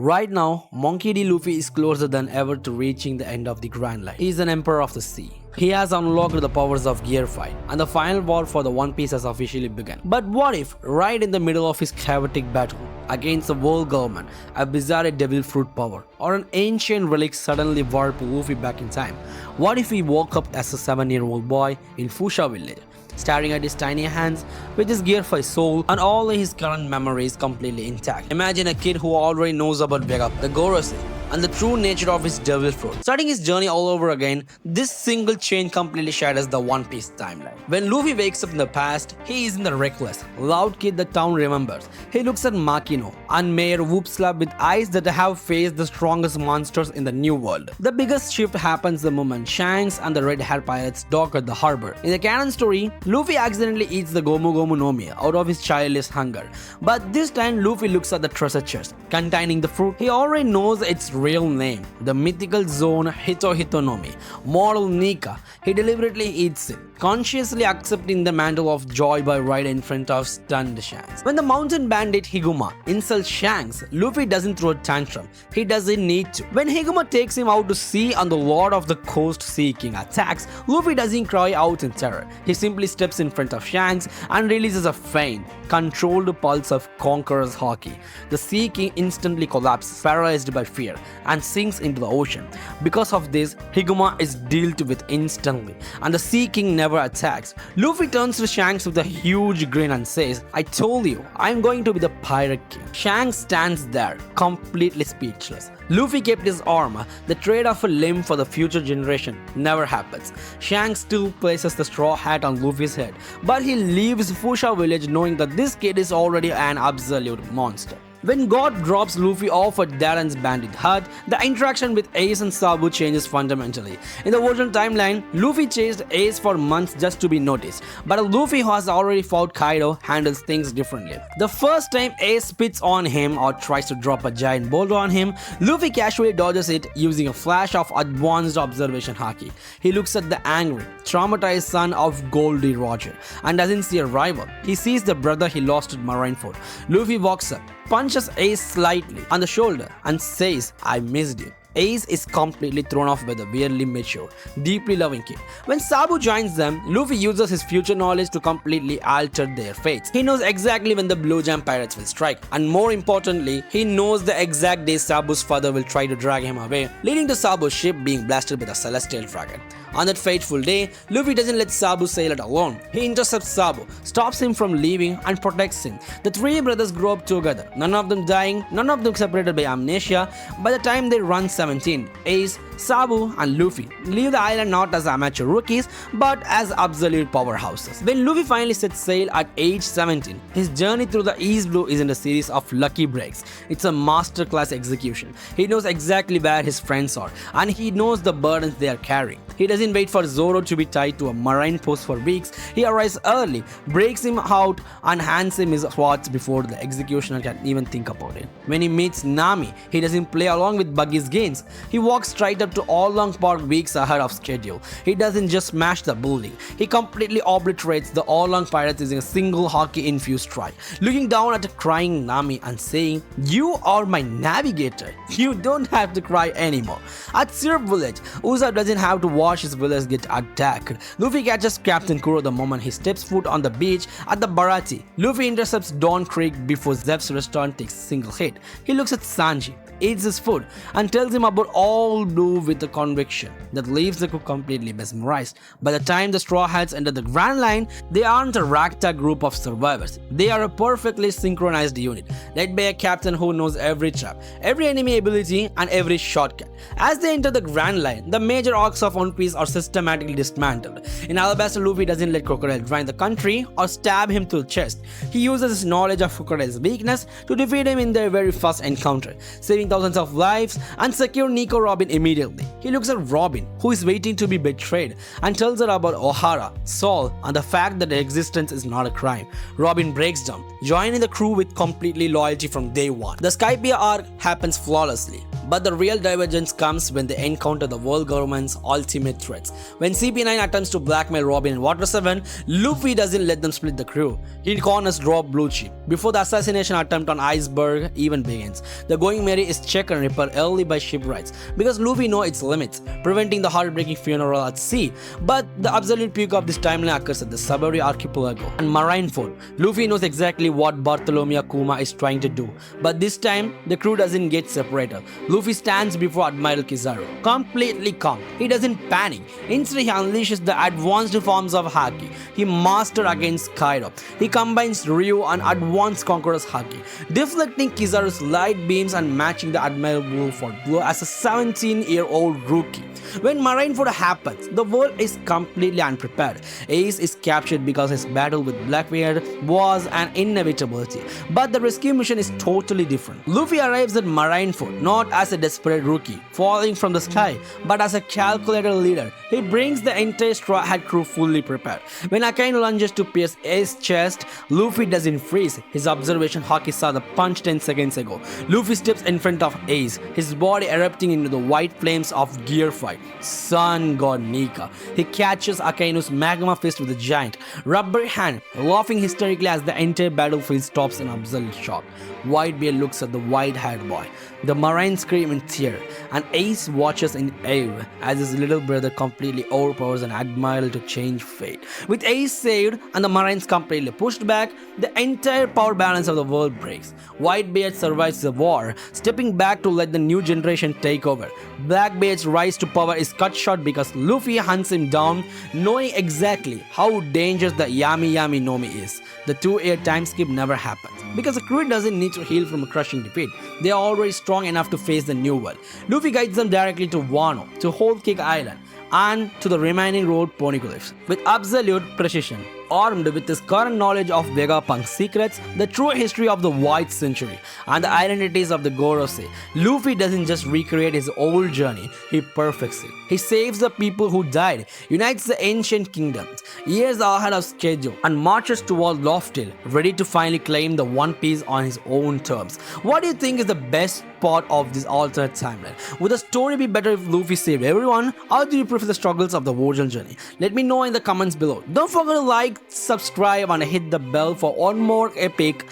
Right now, Monkey D. Luffy is closer than ever to reaching the end of the Grand Line. He is an Emperor of the Sea. He has unlocked the powers of Gear Fight, and the final war for the One Piece has officially begun. But what if, right in the middle of his chaotic battle against the world government, a bizarre devil fruit power or an ancient relic suddenly warped Luffy back in time? What if he woke up as a 7-year-old boy in Foosha Village, staring at his tiny hands with his Gear 5 soul and all his current memories completely intact? Imagine a kid who already knows about Vegapunk, the Gorosei, and the true nature of his devil fruit. Starting his journey all over again, this single change completely shatters the One Piece timeline. When Luffy wakes up in the past, he isn't the reckless, loud kid the town remembers. He looks at Makino and Mayor Whoopslap with eyes that have faced the strongest monsters in the New World. The biggest shift happens the moment Shanks and the red hair pirates dock at the harbor. In the canon story, Luffy accidentally eats the Gomu Gomu no Mi out of his childish hunger. But this time Luffy looks at the treasure chest containing the fruit. He already knows its real name, the mythical zone Hito Hito no Mi, Mortal Nika. He deliberately eats it, consciously accepting the mantle of joy by right in front of stunned Shanks. When the mountain bandit Higuma insults Shanks, Luffy doesn't throw a tantrum. He doesn't need to. When Higuma takes him out to sea and the Lord of the Coast Sea King attacks, Luffy doesn't cry out in terror. He simply steps in front of Shanks and releases a faint, controlled pulse of Conqueror's Haki. The Sea King instantly collapses, paralyzed by fear, and sinks into the ocean. Because of this, Higuma is dealt with instantly, and the Sea King never attacks. Luffy turns to Shanks with a huge grin and says, "I told you, I'm going to be the Pirate King." Shanks stands there, completely speechless. Luffy kept his armor. The trade of a limb for the future generation never happens. Shanks still places the straw hat on Luffy's head, but he leaves Foosha Village knowing that this kid is already an absolute monster. When God drops Luffy off at Darren's bandit hut, the interaction with Ace and Sabo changes fundamentally. In the original timeline, Luffy chased Ace for months just to be noticed, but Luffy who has already fought Kaido handles things differently. The first time Ace spits on him or tries to drop a giant boulder on him, Luffy casually dodges it using a flash of advanced observation haki. He looks at the angry, traumatized son of Goldie Roger and doesn't see a rival. He sees the brother he lost at Marineford. Luffy walks up, punches Ace slightly on the shoulder and says, "I missed you." Ace is completely thrown off by the weirdly mature, deeply loving kid. When Sabo joins them, Luffy uses his future knowledge to completely alter their fates. He knows exactly when the Blue Jam pirates will strike, and more importantly, he knows the exact day Sabo's father will try to drag him away, leading to Sabo's ship being blasted by the Celestial Dragon. On that fateful day, Luffy doesn't let Sabo sail it alone. He intercepts Sabo, stops him from leaving, and protects him. The three brothers grow up together, none of them dying, none of them separated by amnesia. By the time they run 17, Ace, Sabo, and Luffy leave the island not as amateur rookies, but as absolute powerhouses. When Luffy finally sets sail at age 17, his journey through the East Blue isn't a series of lucky breaks. It's a masterclass execution. He knows exactly where his friends are, and he knows the burdens they are carrying. He doesn't wait for Zoro to be tied to a marine post for weeks. He arrives early, breaks him out, and hands him his swords before the executioner can even think about it. When he meets Nami, he doesn't play along with Buggy's gains. He walks straight up to Oolong Park weeks ahead of schedule. He doesn't just smash the building. He completely obliterates the Oolong pirates using a single Haki-infused strike, looking down at a crying Nami and saying, "You are my navigator. You don't have to cry anymore." At Syrup Village, Usopp doesn't have to watch his village get attacked. Luffy catches Captain Kuro the moment he steps foot on the beach at the Barati. Luffy intercepts Dawn Creek before Zeph's restaurant takes a single hit. He looks at Sanji, eats his food, and tells him about all Blue with a conviction that leaves the cook completely mesmerized. By the time the Straw Hats enter the Grand Line, they aren't a ragtag group of survivors. They are a perfectly synchronized unit, led by a captain who knows every trap, every enemy ability, and every shortcut. As they enter the Grand Line, the major arcs of One Piece are systematically dismantled. In Alabasta, Luffy doesn't let Crocodile drain the country or stab him to the chest. He uses his knowledge of Crocodile's weakness to defeat him in their very first encounter, saving thousands of lives and secure Nico Robin immediately. He looks at Robin, who is waiting to be betrayed, and tells her about O'Hara, Saul, and the fact that their existence is not a crime. Robin breaks down, joining the crew with completely loyalty from day one. The Skypiea arc happens flawlessly. But the real divergence comes when they encounter the world government's ultimate threats. When CP9 attempts to blackmail Robin and Water 7, Luffy doesn't let them split the crew. He corners Drop Blue Chip. Before the assassination attempt on Iceberg even begins, the Going Merry is checked and repelled early by shipwrights because Luffy knows its limits, preventing the heartbreaking funeral at sea. But the absolute peak of this timeline occurs at the Saburi Archipelago and Marineford. Luffy knows exactly what Bartholomew Kuma is trying to do, but this time the crew doesn't get separated. Luffy stands before Admiral Kizaru, completely calm. He doesn't panic. Instead, he unleashes the advanced forms of Haki he mastered against Kaido. He combines Ryu and Advanced Conqueror's Haki, deflecting Kizaru's light beams and matching the Admiral Wolford blow as a 17-year-old rookie. When Marineford happens, the world is completely unprepared. Ace is captured because his battle with Blackbeard was an inevitability, but the rescue mission is totally different. Luffy arrives at Marineford not as a desperate rookie falling from the sky, but as a calculated leader. He brings the entire Straw Hat crew fully prepared. When Akainu lunges to pierce Ace's chest, Luffy doesn't freeze. His observation Haki saw the punch 10 seconds ago. Luffy steps in front of Ace, his body erupting into the white flames of Gear Fight. Sun God Nika. He catches Akainu's magma fist with a giant rubber hand, laughing hysterically as the entire battlefield stops in absolute shock. Whitebeard looks at the white-haired boy. The Marines scream in terror, and Ace watches in awe as his little brother completely overpowers an admiral to change fate. With Ace saved and the Marines completely pushed back, the entire power balance of the world breaks. Whitebeard survives the war, stepping back to let the new generation take over. Blackbeard's rise to power is cut short because Luffy hunts him down, knowing exactly how dangerous the Yami Yami Nomi is. The 2-year time skip never happens because the crew doesn't need to heal from a crushing defeat. They are already strong enough to face the new world. Luffy guides them directly to Wano, to Whole Cake Island, and to the remaining road poneglyphs with absolute precision. Armed with his current knowledge of Vegapunk's secrets, the true history of the White Century, and the identities of the Gorosei, Luffy doesn't just recreate his old journey, he perfects it. He saves the people who died, unites the ancient kingdoms, years ahead of schedule, and marches toward Loftil, ready to finally claim the One Piece on his own terms. What do you think is the best part of this alternate timeline? Would the story be better if Luffy saved everyone, or do you prefer the struggles of the original journey? Let me know in the comments below. Don't forget to like, subscribe, and hit the bell for one more epic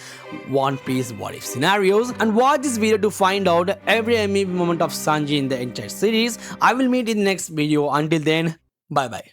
One Piece what if scenarios, and watch this video to find out every MVP moment of Sanji in the entire series. I will meet in the next video. Until then, bye bye.